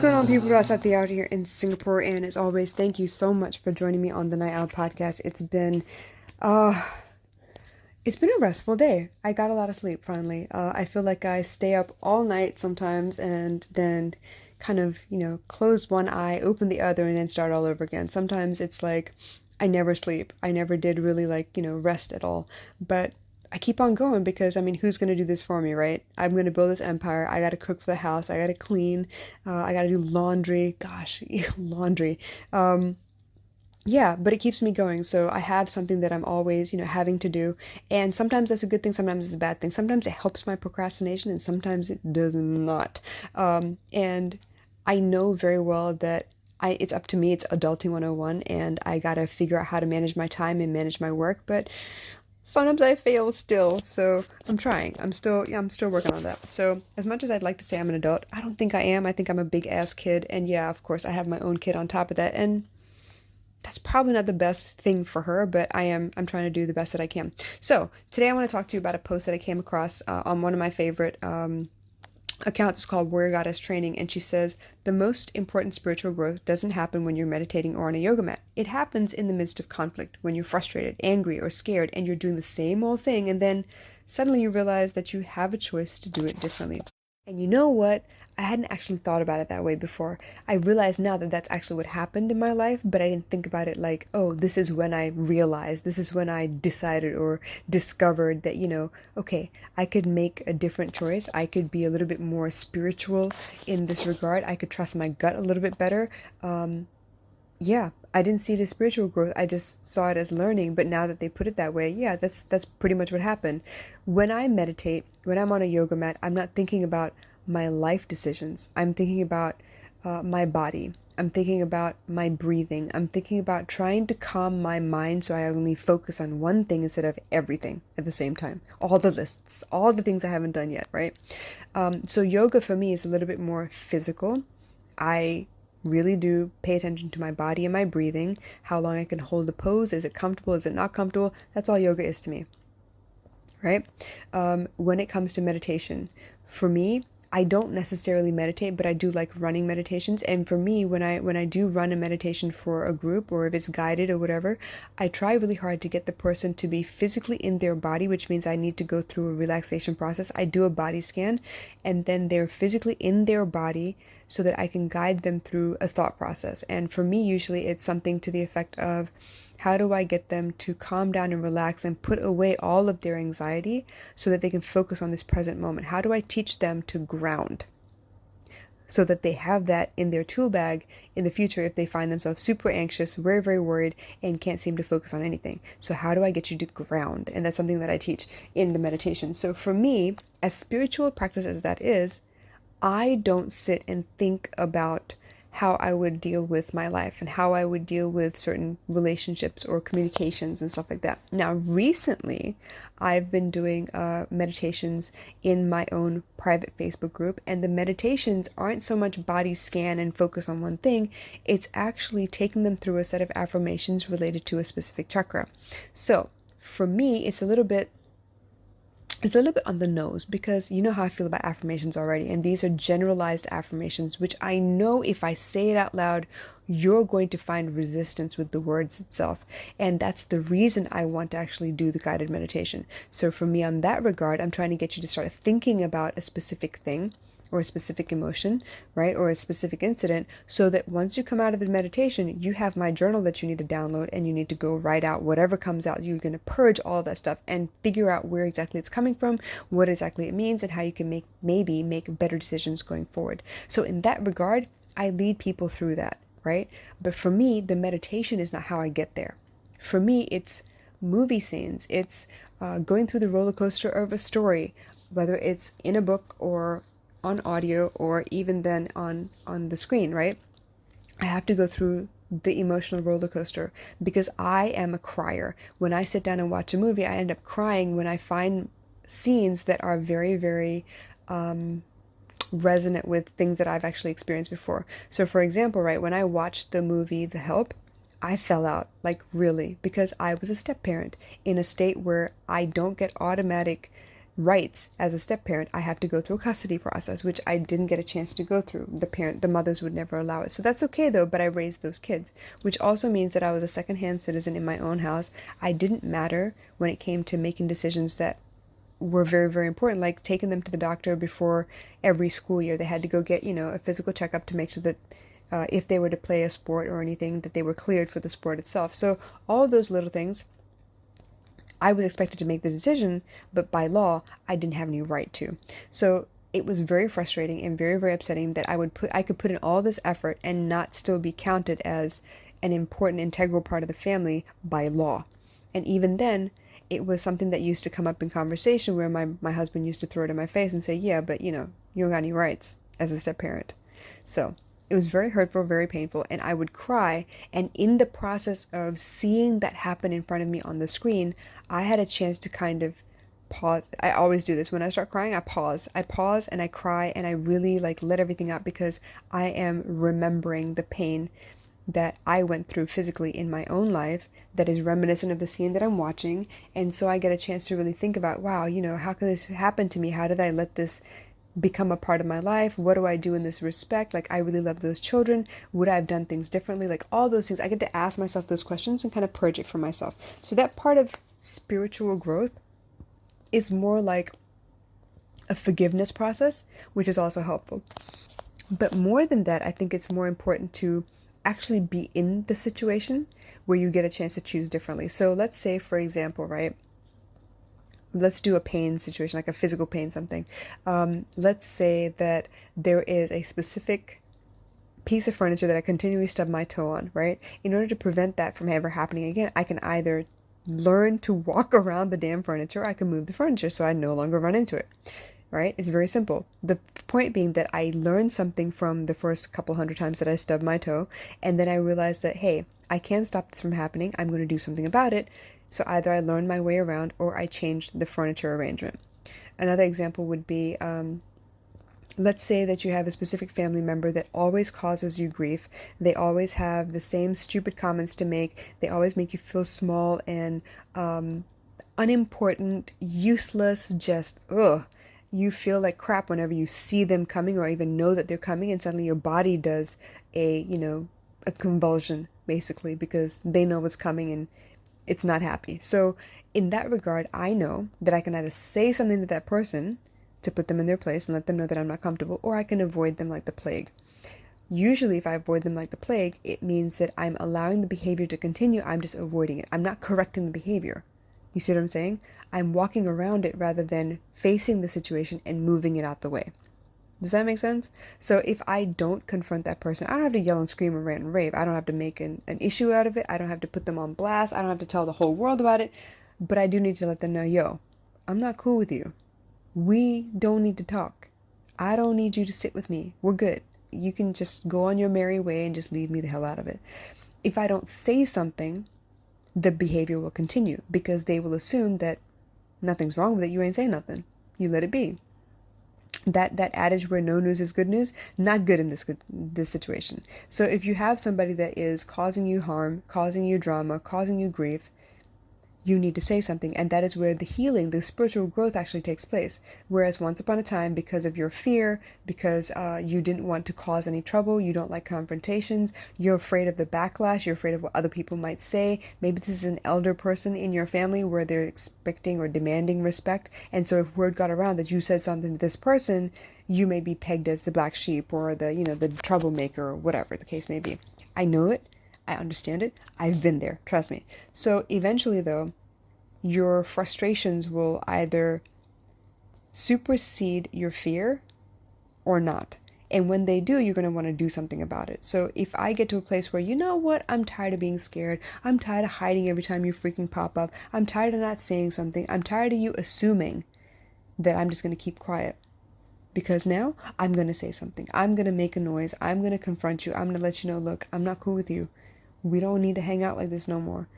going on, people? Rasati out here in Singapore, and as always, thank you so much for joining me on the Night Owl podcast. Uh, it's been a restful day. I got a lot of sleep finally. I feel like I stay up all night sometimes, and then kind of, close one eye, open the other, and then start all over again. Sometimes it's like I never sleep. I never did really rest at all, but I keep on going because I mean, who's going to do this for me, right? I'm going to build this empire. I got to cook for the house. I got to clean. I got to do laundry. Gosh, laundry. Um, yeah, but it keeps me going. So I have something that I'm always, having to do. And sometimes that's a good thing. Sometimes it's a bad thing. Sometimes it helps my procrastination and sometimes it does not. And I know very well that it's up to me. It's adulting 101 and I got to figure out how to manage my time and manage my work. But sometimes I fail still, so I'm trying. I'm still working on that. So as much as I'd like to say I'm an adult, I don't think I am. I think I'm a big ass kid, and yeah, of course, I have my own kid on top of that, and that's probably not the best thing for her, but I'm trying to do the best that I can. So today I want to talk to you about a post that I came across on one of my favorite account is called Warrior Goddess Training, and she says the most important spiritual growth doesn't happen when you're meditating or on a yoga mat. It happens in the midst of conflict, when you're frustrated, angry, or scared, and you're doing the same old thing, and then suddenly you realize that you have a choice to do it differently. And you know what? I hadn't actually thought about it that way before. I realize now that that's actually what happened in my life, but I didn't think about it like, oh, this is when I realized, this is when I decided or discovered that, okay, I could make a different choice. I could be a little bit more spiritual in this regard. I could trust my gut a little bit better. Yeah, I didn't see it as spiritual growth. I just saw it as learning. But now that they put it that way, yeah, that's pretty much what happened. When I meditate, when I'm on a yoga mat, I'm not thinking about my life decisions. I'm thinking about my body. I'm thinking about my breathing. I'm thinking about trying to calm my mind so I only focus on one thing instead of everything at the same time. All the lists, all the things I haven't done yet, right? So yoga for me is a little bit more physical. I really do pay attention to my body and my breathing, how long I can hold the pose, is it comfortable, is it not comfortable? That's all yoga is to me, right? When it comes to meditation, for me, I don't necessarily meditate, but I do like running meditations. And for me, when I do run a meditation for a group or if it's guided or whatever, I try really hard to get the person to be physically in their body, which means I need to go through a relaxation process. I do a body scan and then they're physically in their body so that I can guide them through a thought process. And for me, usually it's something to the effect of, how do I get them to calm down and relax and put away all of their anxiety so that they can focus on this present moment? How do I teach them to ground so that they have that in their tool bag in the future if they find themselves super anxious, very, very worried, and can't seem to focus on anything? So how do I get you to ground? And that's something that I teach in the meditation. So for me, as spiritual practice as that is, I don't sit and think about how I would deal with my life and how I would deal with certain relationships or communications and stuff like that. Now, recently, I've been doing meditations in my own private Facebook group, and the meditations aren't so much body scan and focus on one thing. It's actually taking them through a set of affirmations related to a specific chakra. So, for me, it's a little bit on the nose because you know how I feel about affirmations already. And these are generalized affirmations, which I know if I say it out loud, you're going to find resistance with the words itself. And that's the reason I want to actually do the guided meditation. So for me, on that regard, I'm trying to get you to start thinking about a specific thing or a specific emotion, right? Or a specific incident, so that once you come out of the meditation, you have my journal that you need to download and you need to go write out whatever comes out. You're going to purge all of that stuff and figure out where exactly it's coming from, what exactly it means, and how you can maybe make better decisions going forward. So in that regard, I lead people through that, right? But for me, the meditation is not how I get there. For me, it's movie scenes. It's going through the roller coaster of a story, whether it's in a book or on audio or even then on the screen, right? I have to go through the emotional roller coaster because I am a crier. When I sit down and watch a movie, I end up crying when I find scenes that are very, very resonant with things that I've actually experienced before. So for example, right, when I watched the movie The Help, I fell out, like really, because I was a step parent in a state where I don't get automatic rights as a step parent, I have to go through a custody process, which I didn't get a chance to go through. The mothers would never allow it. So that's okay though, but I raised those kids, which also means that I was a secondhand citizen in my own house. I didn't matter when it came to making decisions that were very, very important, like taking them to the doctor before every school year. They had to go get, a physical checkup to make sure that if they were to play a sport or anything, that they were cleared for the sport itself. So all of those little things, I was expected to make the decision, but by law, I didn't have any right to. So it was very frustrating and very, very upsetting that I could put in all this effort and not still be counted as an important, integral part of the family by law. And even then, it was something that used to come up in conversation where my husband used to throw it in my face and say, yeah, but you don't got any rights as a step parent. So it was very hurtful, very painful, and I would cry. And in the process of seeing that happen in front of me on the screen, I had a chance to kind of pause. I always do this. When I start crying, I pause. I pause and I cry and I really let everything out because I am remembering the pain that I went through physically in my own life that is reminiscent of the scene that I'm watching. And so I get a chance to really think about, wow, how can this happen to me? How did I let this become a part of my life? What do I do in this respect? I really love those children. Would I have done things differently? All those things. I get to ask myself those questions and kind of purge it for myself. So that part of spiritual growth is more like a forgiveness process, which is also helpful. But more than that, I think it's more important to actually be in the situation where you get a chance to choose differently. So let's say, for example, right? Let's do a pain situation, like a physical pain, something. Let's say that there is a specific piece of furniture that I continually stub my toe on, right? In order to prevent that from ever happening again, I can either learn to walk around the damn furniture, or I can move the furniture so I no longer run into it, right? It's very simple. The point being that I learned something from the first couple hundred times that I stubbed my toe, and then I realized that, hey, I can't stop this from happening. I'm going to do something about it. So either I learned my way around or I changed the furniture arrangement. Another example would be, let's say that you have a specific family member that always causes you grief. They always have the same stupid comments to make. They always make you feel small and unimportant, useless, just ugh. You feel like crap whenever you see them coming or even know that they're coming, and suddenly your body does a convulsion, basically, because they know what's coming and it's not happy. So in that regard, I know that I can either say something to that person to put them in their place and let them know that I'm not comfortable, or I can avoid them like the plague. Usually if I avoid them like the plague, it means that I'm allowing the behavior to continue. I'm just avoiding it. I'm not correcting the behavior. You see what I'm saying? I'm walking around it rather than facing the situation and moving it out the way. Does that make sense? So if I don't confront that person, I don't have to yell and scream and rant and rave. I don't have to make an issue out of it. I don't have to put them on blast. I don't have to tell the whole world about it. But I do need to let them know, yo, I'm not cool with you. We don't need to talk. I don't need you to sit with me. We're good. You can just go on your merry way and just leave me the hell out of it. If I don't say something, the behavior will continue because they will assume that nothing's wrong with it. You ain't saying nothing. You let it be. That adage where no news is good news, not good in this situation. So if you have somebody that is causing you harm, causing you drama, causing you grief, you need to say something, and that is where the healing, the spiritual growth actually takes place. Whereas once upon a time, because of your fear, because you didn't want to cause any trouble, you don't like confrontations, you're afraid of the backlash, you're afraid of what other people might say. Maybe this is an elder person in your family where they're expecting or demanding respect, and so if word got around that you said something to this person, you may be pegged as the black sheep or the troublemaker or whatever the case may be. I know it. I understand it. I've been there. Trust me. So eventually, though, your frustrations will either supersede your fear or not. And when they do, you're going to want to do something about it. So if I get to a place where, you know what, I'm tired of being scared. I'm tired of hiding every time you freaking pop up. I'm tired of not saying something. I'm tired of you assuming that I'm just going to keep quiet. Because now I'm going to say something. I'm going to make a noise. I'm going to confront you. I'm going to let you know, look, I'm not cool with you. We don't need to hang out like this no more.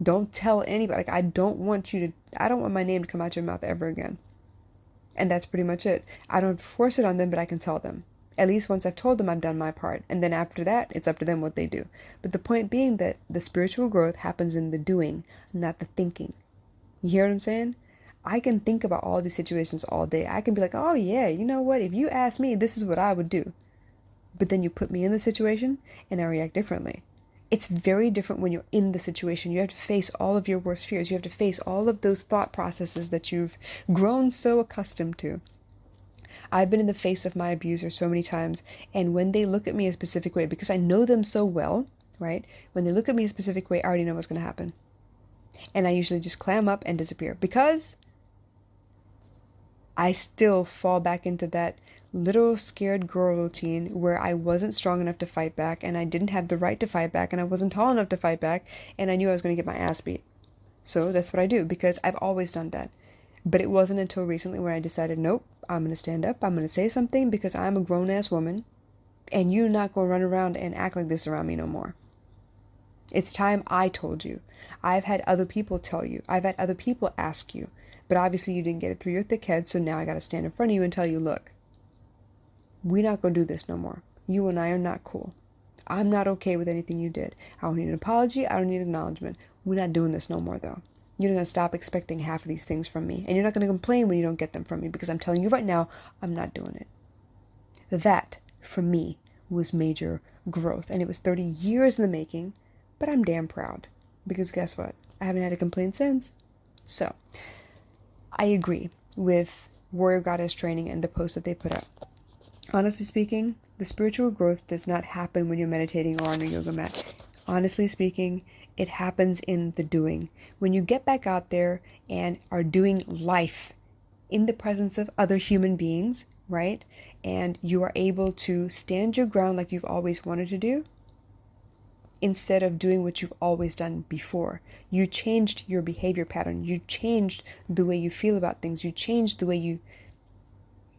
Don't tell anybody. I don't want my name to come out your mouth ever again. And that's pretty much it. I don't force it on them, but I can tell them. At least once I've told them, I've done my part. And then after that, it's up to them what they do. But the point being that the spiritual growth happens in the doing, not the thinking. You hear what I'm saying? I can think about all these situations all day. I can be like, oh yeah, you know what? If you ask me, this is what I would do. But then you put me in the situation and I react differently. It's very different when you're in the situation. You have to face all of your worst fears. You have to face all of those thought processes that you've grown so accustomed to. I've been in the face of my abuser so many times, and when they look at me a specific way, because I know them so well, right? When they look at me a specific way, I already know what's going to happen. And I usually just clam up and disappear because I still fall back into that little scared girl routine where I wasn't strong enough to fight back, and I didn't have the right to fight back, and I wasn't tall enough to fight back, and I knew I was going to get my ass beat. So that's what I do, because I've always done that. But it wasn't until recently when I decided, nope, I'm going to stand up, I'm going to say something, because I'm a grown-ass woman, and you're not going to run around and act like this around me no more. It's time I told you. I've had other people tell you. I've had other people ask you. But obviously you didn't get it through your thick head, so now I got to stand in front of you and tell you, look, we're not going to do this no more. You and I are not cool. I'm not okay with anything you did. I don't need an apology. I don't need acknowledgement. We're not doing this no more, though. You're going to stop expecting half of these things from me. And you're not going to complain when you don't get them from me, because I'm telling you right now, I'm not doing it. That, for me, was major growth. And it was 30 years in the making, but I'm damn proud. Because guess what? I haven't had a complaint since. So, I agree with Warrior Goddess Training and the post that they put up. Honestly speaking, the spiritual growth does not happen when you're meditating or on a yoga mat. Honestly speaking, it happens in the doing. When you get back out there and are doing life in the presence of other human beings, right? And you are able to stand your ground like you've always wanted to do, instead of doing what you've always done before. You changed your behavior pattern. You changed the way you feel about things. You changed the way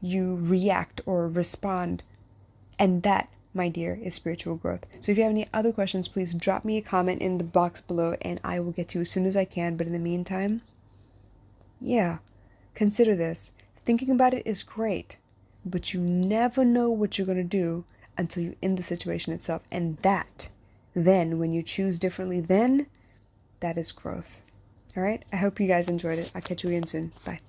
you react or respond. And that, my dear, is spiritual growth. So if you have any other questions, please drop me a comment in the box below and I will get to you as soon as I can. But in the meantime, yeah, consider this. Thinking about it is great, but you never know what you're going to do until you're in the situation itself. And that, then, when you choose differently, then that is growth. All right? I hope you guys enjoyed it. I'll catch you again soon. Bye.